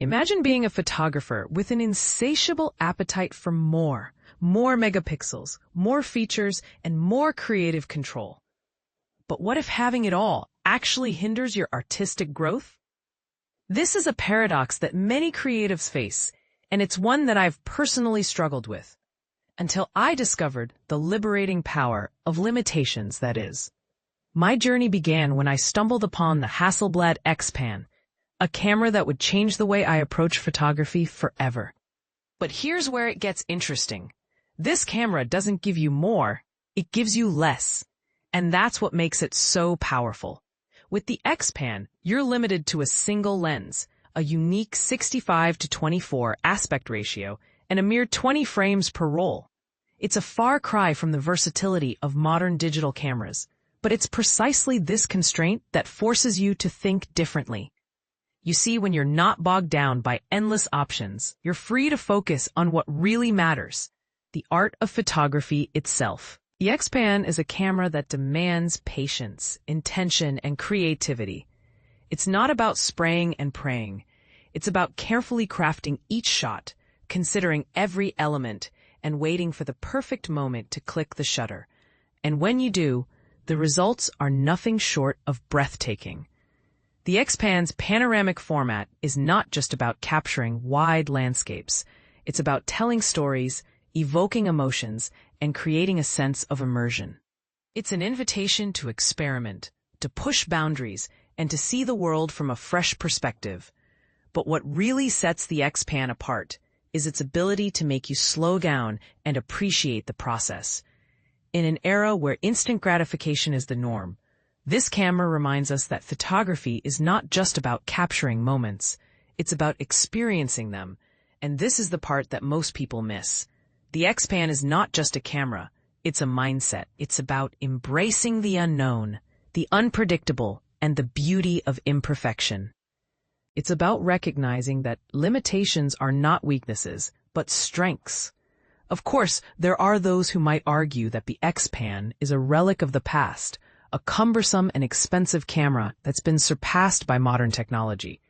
Imagine being a photographer with an insatiable appetite for more megapixels, more features, and more creative control. But what if having it all actually hinders your artistic growth? This is a paradox that many creatives face, and it's one that I've personally struggled with, until I discovered the liberating power of limitations, that is. My journey began when I stumbled upon the Hasselblad XPan, a camera that would change the way I approach photography forever. But here's where it gets interesting. This camera doesn't give you more, it gives you less. And that's what makes it so powerful. With the XPan, you're limited to a single lens, a unique 65:24 aspect ratio, and a mere 20 frames per roll. It's a far cry from the versatility of modern digital cameras, but it's precisely this constraint that forces you to think differently. You see, when you're not bogged down by endless options, you're free to focus on what really matters, the art of photography itself. The XPan is a camera that demands patience, intention, and creativity. It's not about spraying and praying. It's about carefully crafting each shot, considering every element, and waiting for the perfect moment to click the shutter. And when you do, the results are nothing short of breathtaking. The XPan's panoramic format is not just about capturing wide landscapes. It's about telling stories, evoking emotions, and creating a sense of immersion. It's an invitation to experiment, to push boundaries, and to see the world from a fresh perspective. But what really sets the XPan apart is its ability to make you slow down and appreciate the process. In an era where instant gratification is the norm, this camera reminds us that photography is not just about capturing moments, it's about experiencing them, and this is the part that most people miss. The XPan is not just a camera, it's a mindset. It's about embracing the unknown, the unpredictable, and the beauty of imperfection. It's about recognizing that limitations are not weaknesses, but strengths. Of course, there are those who might argue that the XPan is a relic of the past, a cumbersome and expensive camera that's been surpassed by modern technology.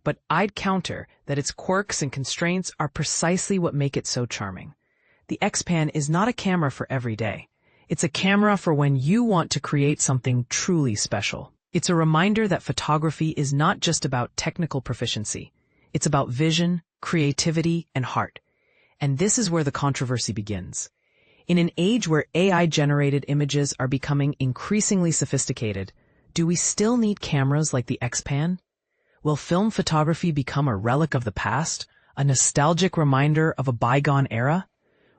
But I'd counter that its quirks and constraints are precisely what make it so charming. The XPan is not a camera for every day. It's a camera for when you want to create something truly special. It's a reminder that photography is not just about technical proficiency. It's about vision, creativity, and heart. And this is where the controversy begins. In an age where AI-generated images are becoming increasingly sophisticated, do we still need cameras like the XPan? Will film photography become a relic of the past, a nostalgic reminder of a bygone era?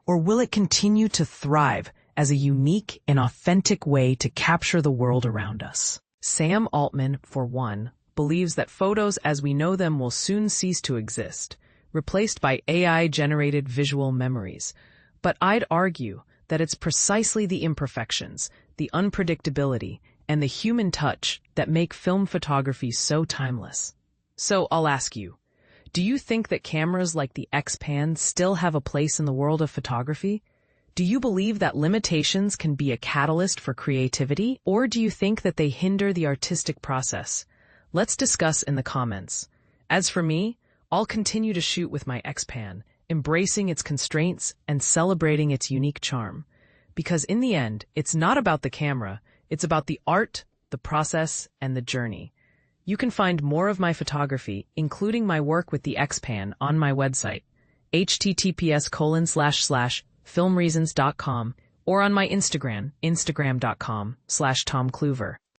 Or will it continue to thrive as a unique and authentic way to capture the world around us? Sam Altman, for one, believes that photos as we know them will soon cease to exist, replaced by AI-generated visual memories. But I'd argue that it's precisely the imperfections, the unpredictability, and the human touch that make film photography so timeless. So I'll ask you, do you think that cameras like the XPan still have a place in the world of photography? Do you believe that limitations can be a catalyst for creativity, or do you think that they hinder the artistic process? Let's discuss in the comments. As for me, I'll continue to shoot with my XPan, embracing its constraints and celebrating its unique charm. Because in the end, it's not about the camera, it's about the art, the process, and the journey. You can find more of my photography, including my work with the XPan, on my website, https://filmreasons.com, or on my Instagram, instagram.com/Tom Kluyver.